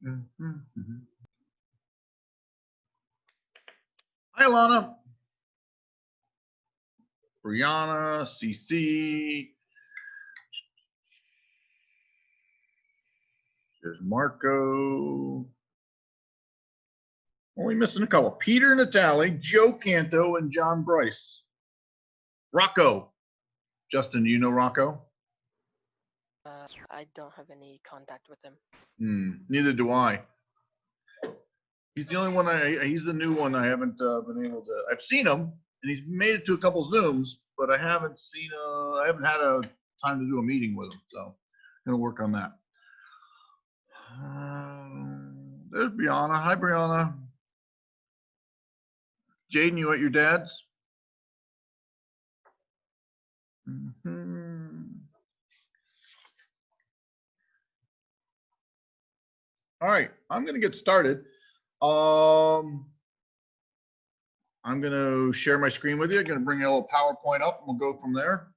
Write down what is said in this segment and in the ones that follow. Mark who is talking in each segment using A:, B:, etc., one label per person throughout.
A: Hi, Alana. Brianna, CC. There's Marco. Only missing a couple. Peter Natali, Joe Canto, and John Bryce. Rocco. Justin, do you know Rocco?
B: I don't have any contact with him.
A: Neither do I. He's the only one he's the new one I haven't been able to. I've seen him, and he's made it to a couple Zooms, but I haven't seen I haven't had a time to do a meeting with him, so I'm gonna work on that. There's Brianna. Hi, Brianna. Jaden, you at your dad's? All right, I'm going to get started. I'm going to share my screen with you. I'm going to bring a little PowerPoint up, and we'll go from there.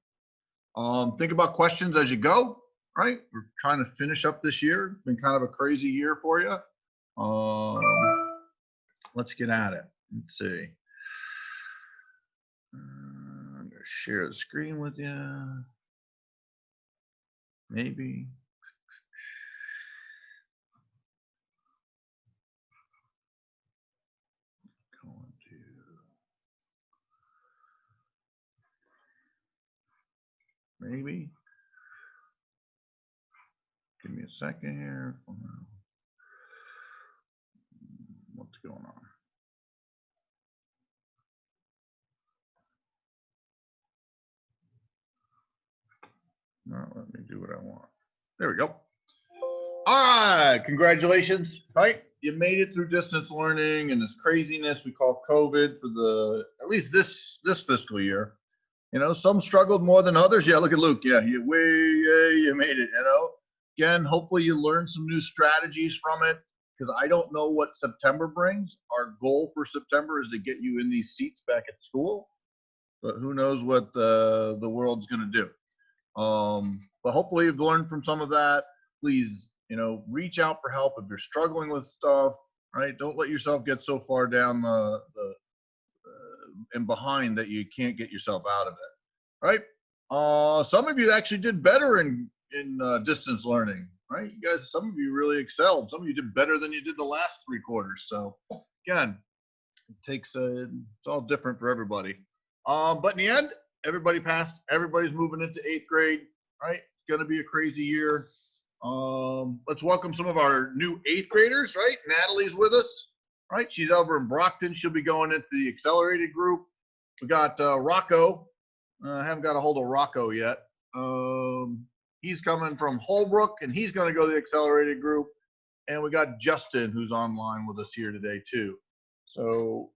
A: Think about questions as you go, right? We're trying to finish up this year. It's been kind of a crazy year for you. Let's get at it. Let's see. I'm going to share the screen with you. Maybe. Maybe. Give me a second here. What's going on? No, let me do what I want. There we go. All right, congratulations, right? You made it through distance learning and this craziness we call COVID for at least this fiscal year. You know, some struggled more than others. Yeah, look at Luke. Yeah, you made it, you know. Again, hopefully you learned some new strategies from it, because I don't know what September brings. Our goal for September is to get you in these seats back at school, but who knows what the world's going to do. But hopefully you've learned from some of that. Please, you know, reach out for help if you're struggling with stuff, right? Don't let yourself get so far down and behind that you can't get yourself out of it, right? Some of you actually did better in distance learning, right? You guys, some of you really excelled. Some of you did better than you did the last 3 quarters. So again, it's all different for everybody. But in the end, everybody passed. Everybody's moving into 8th grade, right? It's going to be a crazy year. Let's welcome some of our new 8th graders, right? Natalie's with us, right? She's over in Brockton. She'll be going into the accelerated group. We got Rocco. I haven't got a hold of Rocco yet. He's coming from Holbrook, and he's going to go to the accelerated group. And we got Justin, who's online with us here today, too. So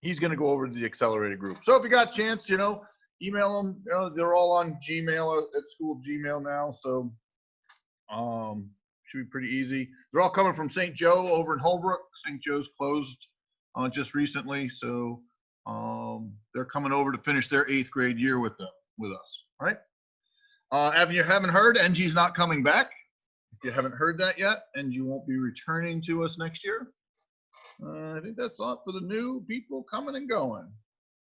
A: he's going to go over to the accelerated group. So if you got a chance, you know, email them. You know, they're all on Gmail, at school Gmail now. So should be pretty easy. They're all coming from St. Joe over in Holbrook. St. Joe's closed just recently. So they're coming over to finish their 8th grade year with us, right? If you haven't heard, NG's not coming back. If you haven't heard that yet, NG won't be returning to us next year. I think that's all for the new people coming and going,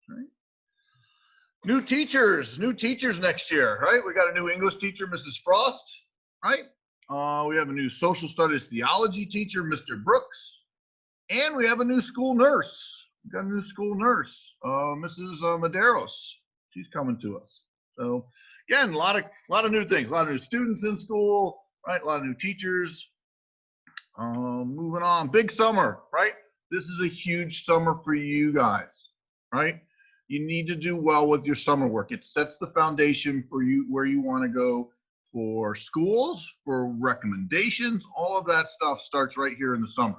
A: right? New teachers next year, right? We got a new English teacher, Mrs. Frost, right? We have a new social studies theology teacher, Mr. Brooks, and we have a new school nurse. We got a new school nurse, Mrs. Medeiros. She's coming to us. So again, a lot of new things, a lot of new students in school, right? A lot of new teachers. Moving on, big summer, right? This is a huge summer for you guys, right? You need to do well with your summer work. It sets the foundation for you where you want to go for schools, for recommendations. All of that stuff starts right here in the summer,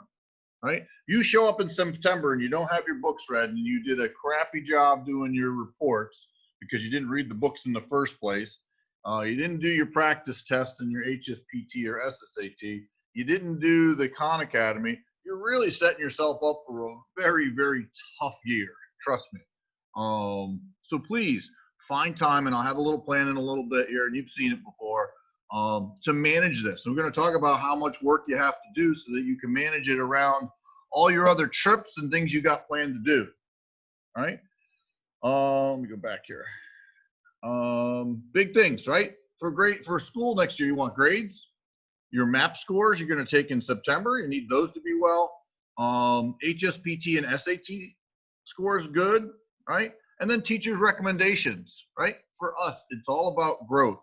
A: right? You show up in September and you don't have your books read and you did a crappy job doing your reports because you didn't read the books in the first place. You didn't do your practice test in your HSPT or SSAT. You didn't do the Khan Academy. You're really setting yourself up for a very, very tough year. Trust me. So please find time, and I'll have a little plan in a little bit here, and you've seen it before. to manage this. And we're going to talk about how much work you have to do so that you can manage it around all your other trips and things you got planned to do. All right. Let me go back here. Big things, right? For school next year, you want grades. Your MAP scores you're going to take in September. You need those to be well. HSPT and SAT scores good, right? And then teachers' recommendations, right? For us, it's all about growth,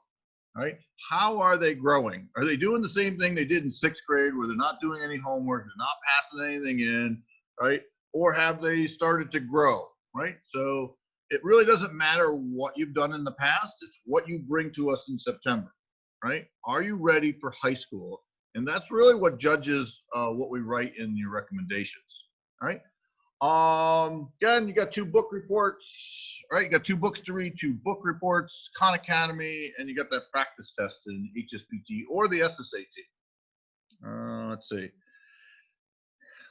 A: right? How are they growing? Are they doing the same thing they did in 6th grade where they're not doing any homework, they're not passing anything in, right? Or have they started to grow, right? So it really doesn't matter what you've done in the past. It's what you bring to us in September, right? Are you ready for high school? And that's really what judges what we write in your recommendations, right? Again, you got 2 book reports, right? You got 2 books to read, 2 book reports, Khan Academy, and you got that practice test in HSPT or the SSAT. Let's see.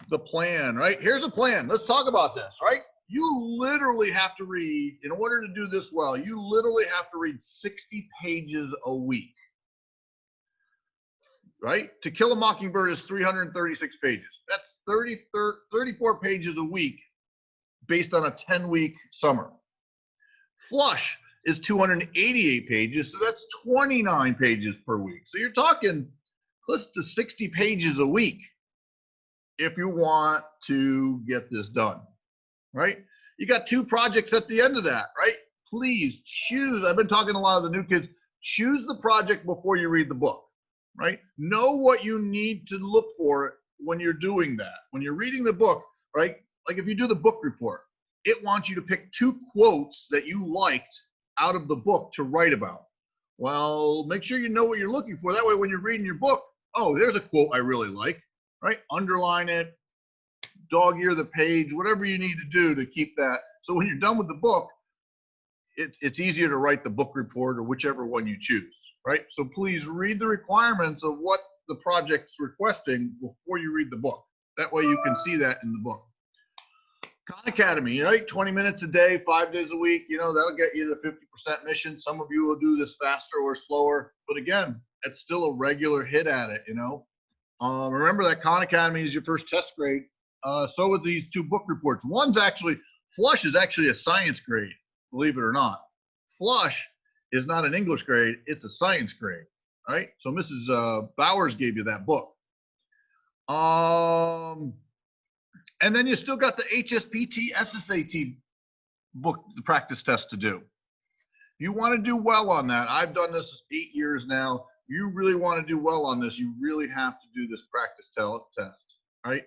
A: The plan, right? Here's a plan. Let's talk about this, right? You literally have to read, in order to do this well, you literally have to read 60 pages a week, right? To Kill a Mockingbird is 336 pages. That's 34 pages a week based on a 10-week summer. Flush is 288 pages, so that's 29 pages per week. So you're talking close to 60 pages a week if you want to get this done, right? You got 2 projects at the end of that, right? Please choose. I've been talking to a lot of the new kids. Choose the project before you read the book, right? Know what you need to look for when you're doing that. When you're reading the book, right? Like if you do the book report, it wants you to pick 2 quotes that you liked out of the book to write about. Well, make sure you know what you're looking for. That way, when you're reading your book, oh, there's a quote I really like, right? Underline it, dog ear the page, whatever you need to do to keep that. So when you're done with the book, it's easier to write the book report or whichever one you choose, right? So please read the requirements of what the project's requesting before you read the book. That way you can see that in the book. Khan Academy, right? 20 minutes a day, 5 days a week, you know, that'll get you to 50% mission. Some of you will do this faster or slower, but again, it's still a regular hit at it, you know. Remember that Khan Academy is your first test grade. So with these 2 book reports. Flush is actually a science grade, believe it or not. Flush is not an English grade, it's a science grade, right? So Mrs. Bowers gave you that book. And then you still got the HSPT, SSAT book, the practice test to do. You want to do well on that. I've done this 8 years now. You really want to do well on this. You really have to do this practice test, right?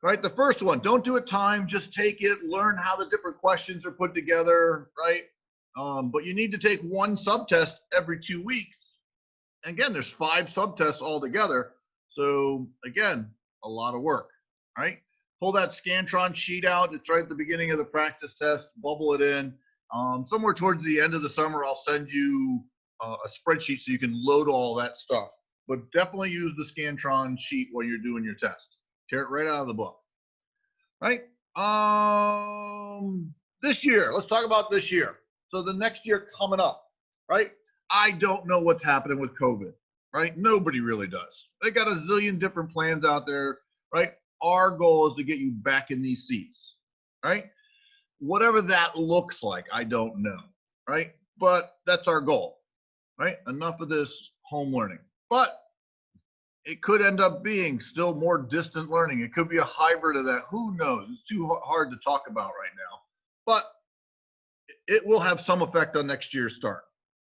A: Right, the first one, don't do it timed, just take it, learn how the different questions are put together, right? But you need to take 1 subtest every 2 weeks. And again, there's 5 subtests altogether. So again, a lot of work, right? Pull that Scantron sheet out. It's right at the beginning of the practice test, bubble it in. Somewhere towards the end of the summer, I'll send you a spreadsheet so you can load all that stuff. But definitely use the Scantron sheet while you're doing your test. Tear it right out of the book, right? This year, let's talk about this year. So the next year coming up, right? I don't know what's happening with COVID, right? Nobody really does. They got a zillion different plans out there, right? Our goal is to get you back in these seats, right? Whatever that looks like, I don't know, right? But that's our goal, right? Enough of this home learning. But it could end up being still more distant learning. It could be a hybrid of that. Who knows? It's too hard to talk about right now. But it will have some effect on next year's start,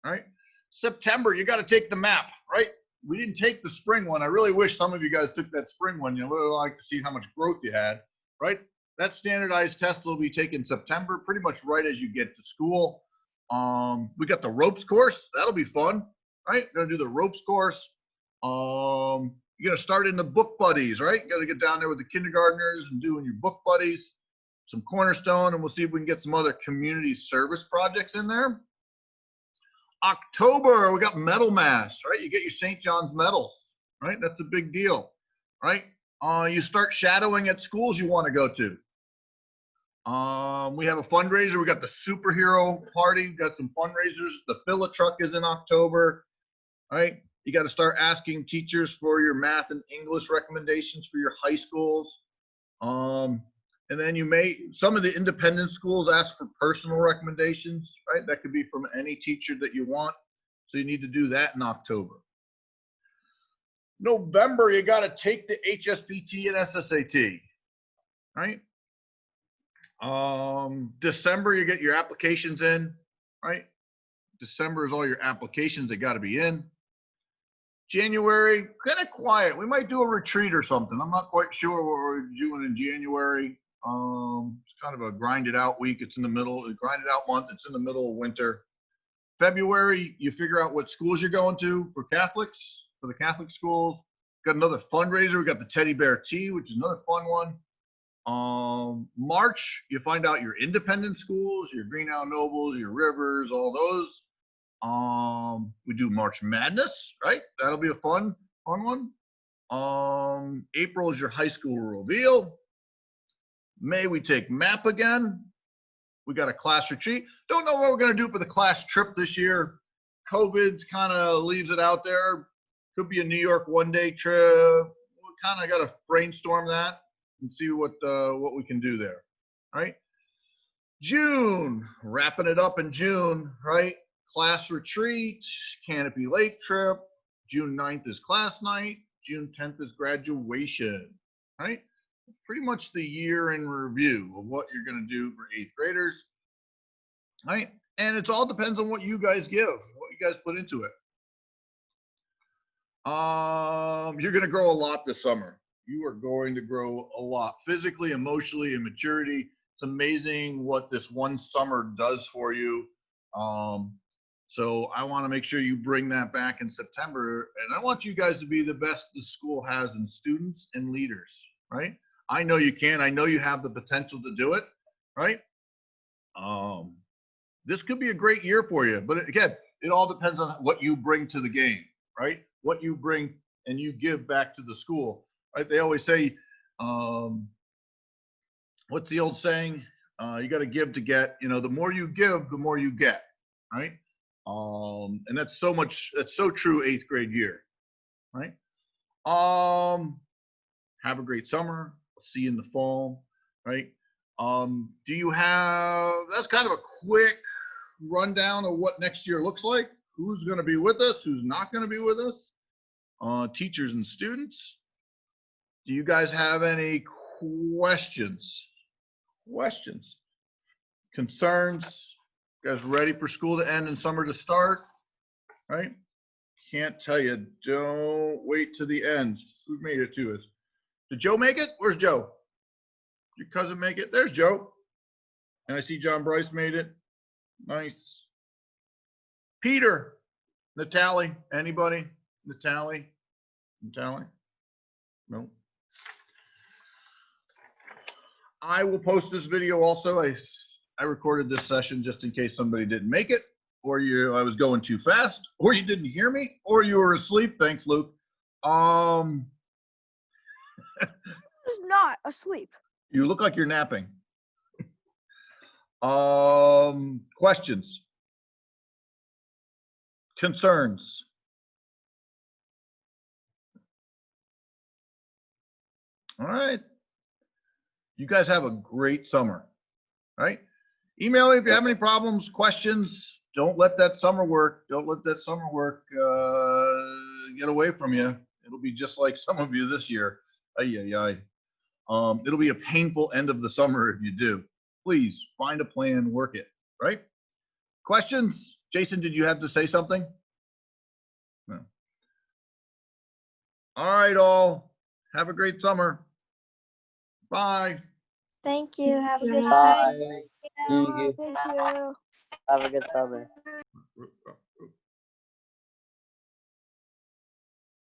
A: right? September, you got to take the map, right? We didn't take the spring one. I really wish some of you guys took that spring one. You would like to see how much growth you had, right? That standardized test will be taken September, pretty much right as you get to school. We got the ropes course. That'll be fun, right? Gonna do the ropes course. You're gonna start in the book buddies, right? You gotta get down there with the kindergartners and doing your book buddies, some cornerstone, and we'll see if we can get some other community service projects in there. October, we got medal mass, right? You get your St. John's medals, right? That's a big deal, right? You start shadowing at schools you want to go to. We have a fundraiser. We got the superhero party. We've got some fundraisers. The fill-a truck is in October. right? You got to start asking teachers for your math and English recommendations for your high schools. And then some of the independent schools ask for personal recommendations, right? That could be from any teacher that you want. So you need to do that in October. November, you got to take the HSPT and SSAT, right? December, you get your applications in, right? December is all your applications that got to be in. January, kind of quiet. We might do a retreat or something. I'm not quite sure what we're doing in January. It's kind of a grinded out week. It's in the middle, a grinded out month. It's in the middle of winter. February, you figure out what schools you're going to for Catholics, for the Catholic schools. Got another fundraiser. We got the Teddy Bear Tea, which is another fun one. March, you find out your independent schools, your Green Owl Nobles, your Rivers, all those. We do March Madness, right? That'll be a fun one. April is your high school reveal. May, we take MAP again. We got a class retreat. Don't know what we're going to do for the class trip this year. COVID's kind of leaves it out there. Could be a New York one-day trip. We kind of got to brainstorm that and see what we can do there, right? June, wrapping it up in June, right? Class retreat, Canopy Lake trip. June 9th is class night. June 10th is graduation, right? Pretty much the year in review of what you're going to do for 8th graders, right? And it all depends on what you guys give, what you guys put into it. You're going to grow a lot this summer. You are going to grow a lot physically, emotionally, and maturity. It's amazing what this one summer does for you. So I want to make sure you bring that back in September. And I want you guys to be the best the school has in students and leaders, right? I know you can. I know you have the potential to do it, right? This could be a great year for you. But again, it all depends on what you bring to the game, right? What you bring and you give back to the school, right? They always say, what's the old saying? You got to give to get. You know, the more you give, the more you get, right? And that's so true 8th grade year, right? Have a great summer. I'll see you in the fall, right? Do you have, that's kind of a quick rundown of what next year looks like. Who's going to be with us? Who's not going to be with us? Teachers and students. Do you guys have any questions? Concerns? You guys ready for school to end and summer to start? Right? Can't tell you. Don't wait to the end. Who made it to us? Did Joe make it? Where's Joe? Did your cousin make it? There's Joe. And I see John Bryce made it. Nice. Peter, Natalie, anybody? Natalie? No. I will post this video also. I recorded this session just in case somebody didn't make it, or I was going too fast, or you didn't hear me, or you were asleep. Thanks, Luke.
C: Is not asleep.
A: You look like you're napping. Questions? Concerns? All right. You guys have a great summer, right? Email me if you have any problems, questions. Don't let that summer work. Don't let that summer work get away from you. It'll be just like some of you this year. It'll be a painful end of the summer if you do. Please find a plan, work it, right? Questions? Jason, did you have to say something? No. All right, all. Have a great summer. Bye.
C: Thank you. Have a good
D: Bye.
C: night.
D: Thank you.
C: Thank you.
D: Have a good summer.